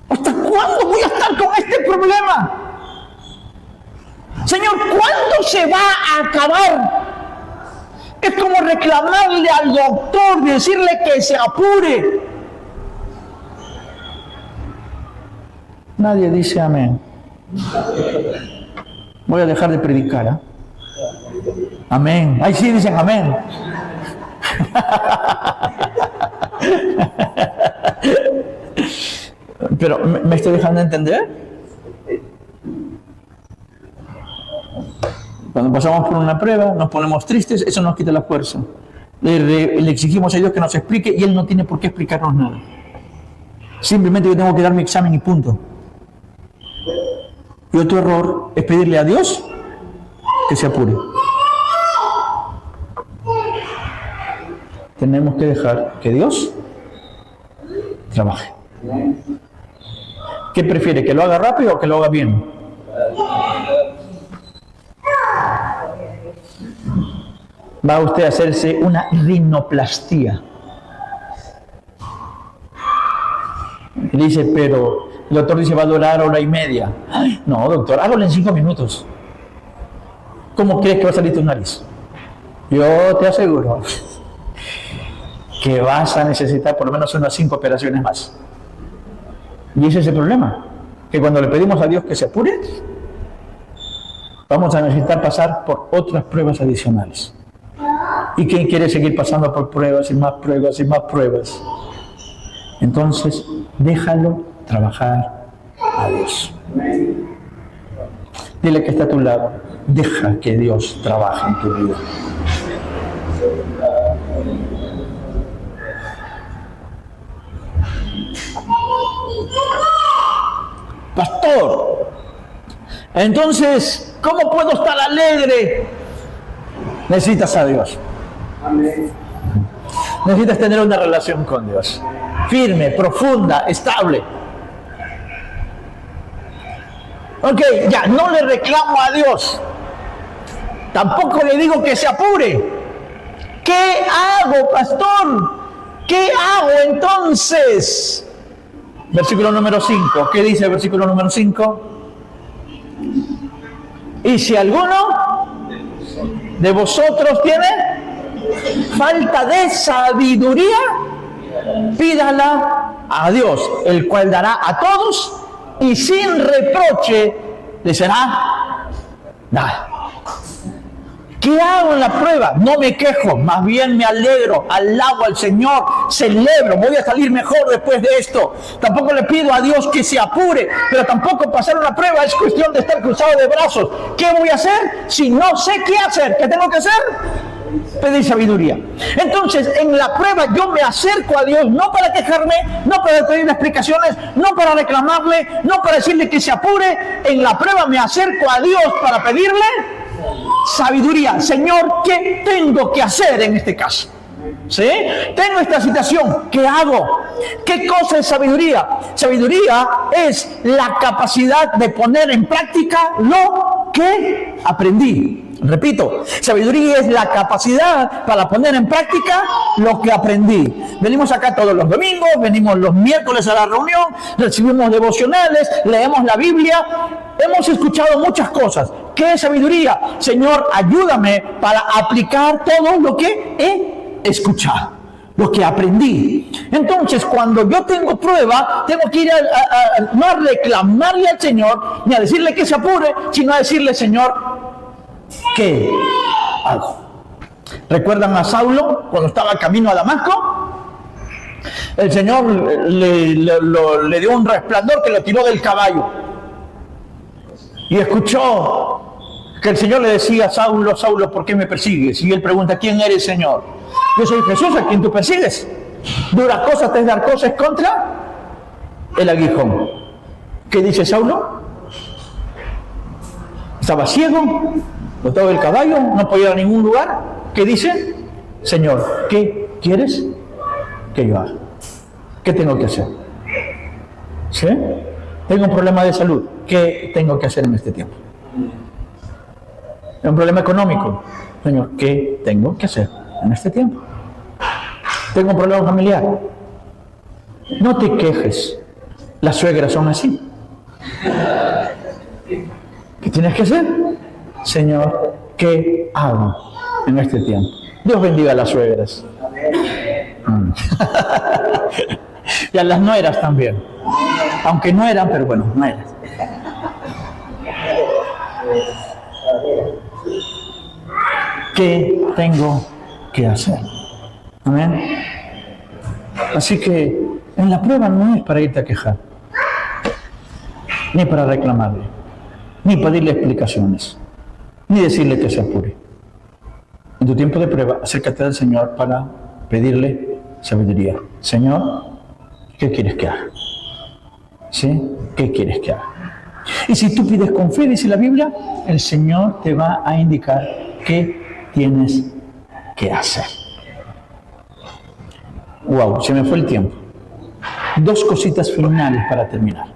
¿Hasta cuándo voy a estar con este problema? Señor, ¿cuándo se va a acabar? Es como reclamarle al doctor, decirle que se apure. Nadie dice amén. Voy a dejar de predicar, ¿eh? Amén. Ahí sí dicen amén. Pero, ¿me estoy dejando entender? Cuando pasamos por una prueba, nos ponemos tristes, eso nos quita la fuerza. Le exigimos a Dios que nos explique y Él no tiene por qué explicarnos nada. Simplemente yo tengo que dar mi examen y punto. Y otro error es pedirle a Dios que se apure. Tenemos que dejar que Dios trabaje. ¿Qué prefiere? ¿Que lo haga rápido o que lo haga bien? Va usted a hacerse una rinoplastía. Y dice, pero el doctor dice va a durar hora y media. Ay, no, doctor, hágalo en 5 minutos. ¿Cómo crees que va a salir tu nariz? Yo te aseguro que vas a necesitar por lo menos unas 5 operaciones más. Y ese es el problema, que cuando le pedimos a Dios que se apure, vamos a necesitar pasar por otras pruebas adicionales. ¿Y quién quiere seguir pasando por pruebas y más pruebas y más pruebas? Entonces, déjalo trabajar a Dios. Dile que está a tu lado, deja que Dios trabaje en tu vida. Pastor, entonces, ¿cómo puedo estar alegre? Necesitas a Dios. Amén. Necesitas tener una relación con Dios. Firme, profunda, estable. Ok, ya, no le reclamo a Dios. Tampoco le digo que se apure. ¿Qué hago, pastor? ¿Qué hago entonces? Versículo número 5. ¿Qué dice el versículo número 5? Y si alguno de vosotros tiene falta de sabiduría, pídala a Dios, el cual dará a todos y sin reproche le será dada. ¿Qué hago en la prueba? No me quejo, más bien me alegro, alabo al Señor, celebro, voy a salir mejor después de esto. Tampoco le pido a Dios que se apure, pero tampoco pasar una prueba es cuestión de estar cruzado de brazos. ¿Qué voy a hacer si no sé qué hacer? ¿Qué tengo que hacer? Pedir sabiduría. Entonces, en la prueba yo me acerco a Dios, no para quejarme, no para pedir explicaciones, no para reclamarle, no para decirle que se apure. En la prueba me acerco a Dios para pedirle sabiduría. Señor, ¿qué tengo que hacer en este caso? ¿Sí? Tengo esta situación, ¿qué hago? ¿Qué cosa es sabiduría? Sabiduría es la capacidad de poner en práctica lo que aprendí. Repito, sabiduría es la capacidad para poner en práctica lo que aprendí. Venimos acá todos los domingos, venimos los miércoles a la reunión, recibimos devocionales, leemos la Biblia, hemos escuchado muchas cosas. ¿Qué es sabiduría? Señor, ayúdame para aplicar todo lo que he escuchado, lo que aprendí. Entonces, cuando yo tengo prueba, tengo que ir no a reclamarle al Señor, ni a decirle que se apure, sino a decirle, Señor, ¿qué hago? ¿Recuerdan a Saulo cuando estaba camino a Damasco? El Señor le dio un resplandor que lo tiró del caballo. Y escuchó que el Señor le decía, Saulo, Saulo, ¿por qué me persigues? Y él pregunta, ¿quién eres, Señor? Yo soy Jesús, a quien tú persigues. Duras cosas te dar cosas contra el aguijón. ¿Qué dice Saulo? Estaba ciego, botado del caballo, no podía ir a ningún lugar. ¿Qué dice? Señor, ¿qué quieres que yo haga? ¿Qué tengo que hacer? ¿Sí? Tengo un problema de salud. ¿Qué tengo que hacer en este tiempo? Tengo un problema económico. Señor, ¿qué tengo que hacer en este tiempo? Tengo un problema familiar. No te quejes. Las suegras son así. ¿Qué tienes que hacer? Señor, ¿qué hago en este tiempo? Dios bendiga a las suegras. Y a las nueras también. Aunque no eran, pero bueno, nueras. ¿Qué tengo que hacer? Amén. Así que en la prueba no es para irte a quejar, ni para reclamarle, ni pedirle explicaciones, ni decirle que se apure. En tu tiempo de prueba, acércate al Señor para pedirle sabiduría. Señor, ¿qué quieres que haga? ¿Sí? ¿Qué quieres que haga? Y si tú pides con fe, dice la Biblia, el Señor te va a indicar qué tienes que hacer. Wow, se me fue el tiempo. Dos cositas finales para terminar.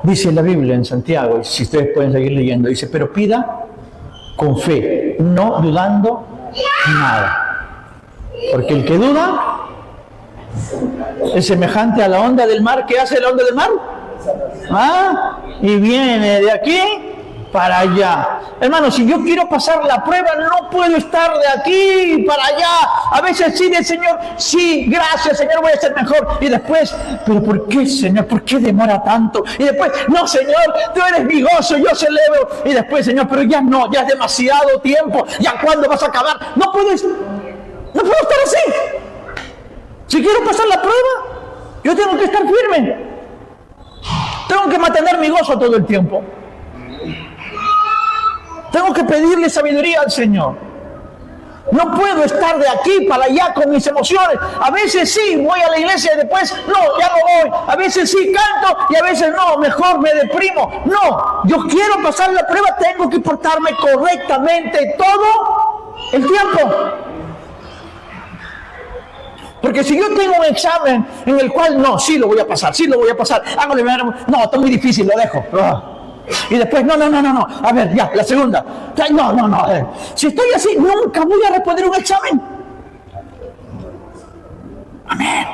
Dice la Biblia en Santiago, y si ustedes pueden seguir leyendo, dice, pero pida con fe, no dudando nada. Porque el que duda es semejante a la onda del mar. ¿Qué hace la onda del mar? Y viene de aquí para allá. Hermano, si yo quiero pasar la prueba, no puedo estar de aquí para allá. A veces sí del Señor, sí, gracias Señor, voy a ser mejor. Y después, pero ¿por qué Señor? ¿Por qué demora tanto? Y después, no Señor, tú eres mi gozo, yo celebro. Y después, Señor, pero ya no, ya es demasiado tiempo. ¿Ya cuándo vas a acabar? No puedo estar así. Si quiero pasar la prueba, yo tengo que estar firme. Tengo que mantener mi gozo todo el tiempo. Tengo que pedirle sabiduría al Señor. No puedo estar de aquí para allá con mis emociones. A veces sí, voy a la iglesia y después no, ya no voy. A veces sí canto y a veces no, mejor me deprimo. No, yo quiero pasar la prueba, tengo que portarme correctamente todo el tiempo. Porque si yo tengo un examen en el cual no, sí lo voy a pasar, no, está muy difícil, lo dejo. Y después, no, a ver, ya, la segunda. No. Si estoy así, nunca voy a responder un examen. Amén.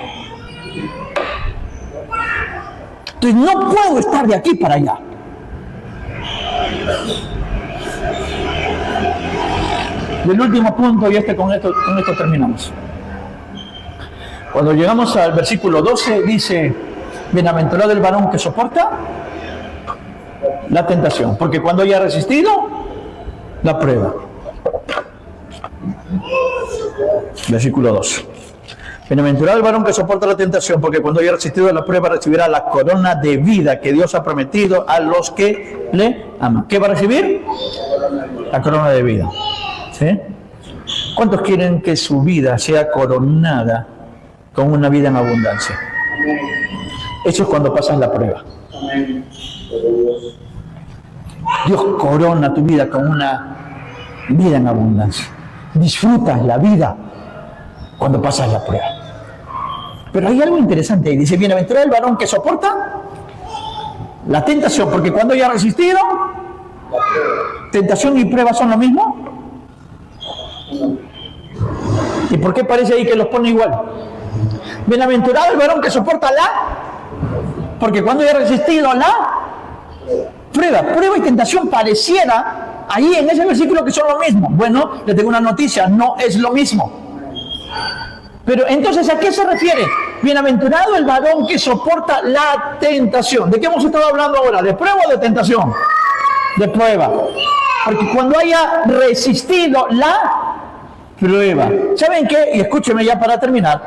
Entonces no puedo estar de aquí para allá. Y el último punto, y con esto terminamos. Cuando llegamos al versículo 12, dice, bienaventurado el varón que soporta la tentación, porque cuando haya resistido la prueba. Versículo 2. Bienaventurado el varón que soporta la tentación, porque cuando haya resistido la prueba recibirá la corona de vida que Dios ha prometido a los que le aman. ¿Qué va a recibir? La corona de vida. ¿Sí? ¿Cuántos quieren que su vida sea coronada con una vida en abundancia? Eso es cuando pasas la prueba. Dios corona tu vida con una vida en abundancia. Disfrutas la vida cuando pasas la prueba. Pero hay algo interesante ahí. Dice, bienaventurado el varón que soporta la tentación, porque cuando haya resistido, tentación y prueba son lo mismo. ¿Y por qué parece ahí que los pone igual? Bienaventurado el varón que soporta porque cuando haya resistido prueba y tentación pareciera ahí en ese versículo que son lo mismo. Bueno, les tengo una noticia, no es lo mismo. Pero entonces, ¿a qué se refiere? Bienaventurado el varón que soporta la tentación. ¿De qué hemos estado hablando ahora? ¿De prueba o de tentación? De prueba. Porque cuando haya resistido la prueba. ¿Saben qué? Y escúcheme ya para terminar.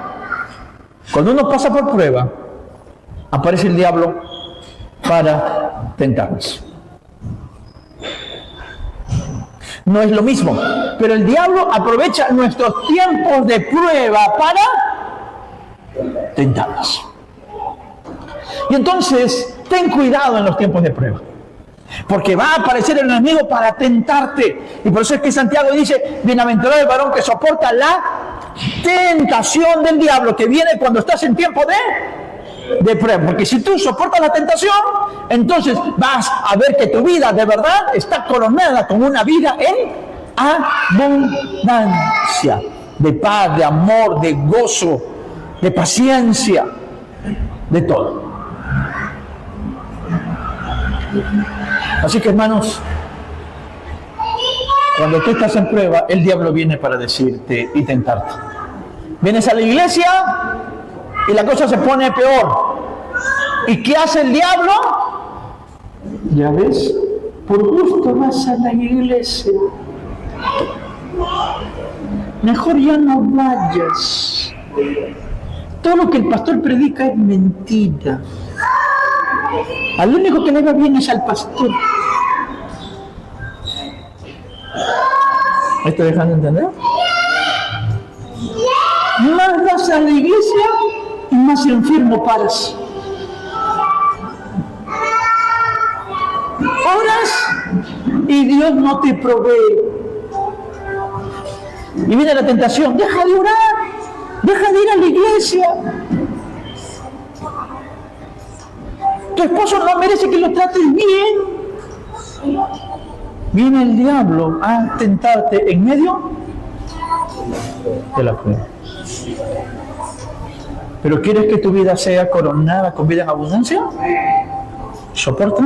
Cuando uno pasa por prueba, aparece el diablo para tentarnos. No es lo mismo, pero el diablo aprovecha nuestros tiempos de prueba para tentarnos. Y entonces, ten cuidado en los tiempos de prueba. Porque va a aparecer el enemigo para tentarte. Y por eso es que Santiago dice, bienaventurado el varón que soporta la tentación del diablo, que viene cuando estás en tiempo de prueba. Porque si tú soportas la tentación, entonces vas a ver que tu vida de verdad está coronada con una vida en abundancia. De paz, de amor, de gozo, de paciencia, de todo. Así que, hermanos, cuando tú estás en prueba, el diablo viene para decirte y tentarte. Vienes a la iglesia y la cosa se pone peor. ¿Y qué hace el diablo? Ya ves, por gusto vas a la iglesia. Mejor ya no vayas. Todo lo que el pastor predica es mentira. Al único que le va bien es al pastor. ¿Me estoy dejando entender? Más vas a la iglesia y más enfermo paras. Oras y Dios no te provee. Y viene la tentación, deja de orar, deja de ir a la iglesia. Tu esposo no merece que lo trates bien. Viene el diablo a tentarte en medio de la prueba. ¿Pero quieres que tu vida sea coronada con vida en abundancia? Soporta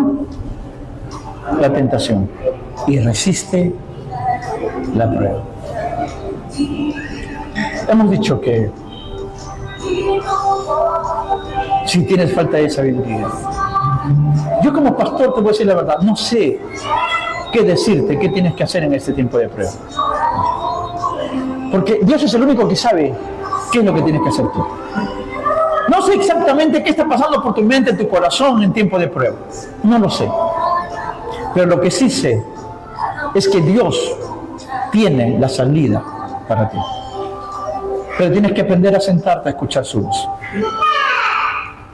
la tentación y resiste la prueba. Hemos dicho que si tienes falta de sabiduría, yo como pastor te voy a decir la verdad, no sé qué decirte, qué tienes que hacer en este tiempo de prueba. Porque Dios es el único que sabe qué es lo que tienes que hacer tú. No sé exactamente qué está pasando por tu mente, en tu corazón en tiempo de prueba. No lo sé. Pero lo que sí sé es que Dios tiene la salida para ti. Pero tienes que aprender a sentarte a escuchar su voz.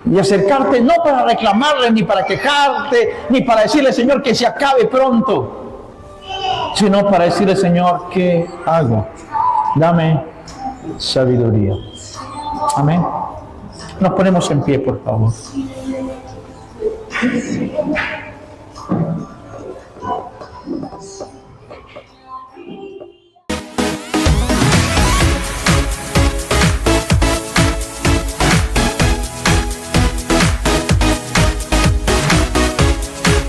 Y acercarte no para reclamarle, ni para quejarte, ni para decirle, Señor, que se acabe pronto, sino para decirle, Señor, ¿qué hago? Dame sabiduría. Amén. Nos ponemos en pie, por favor.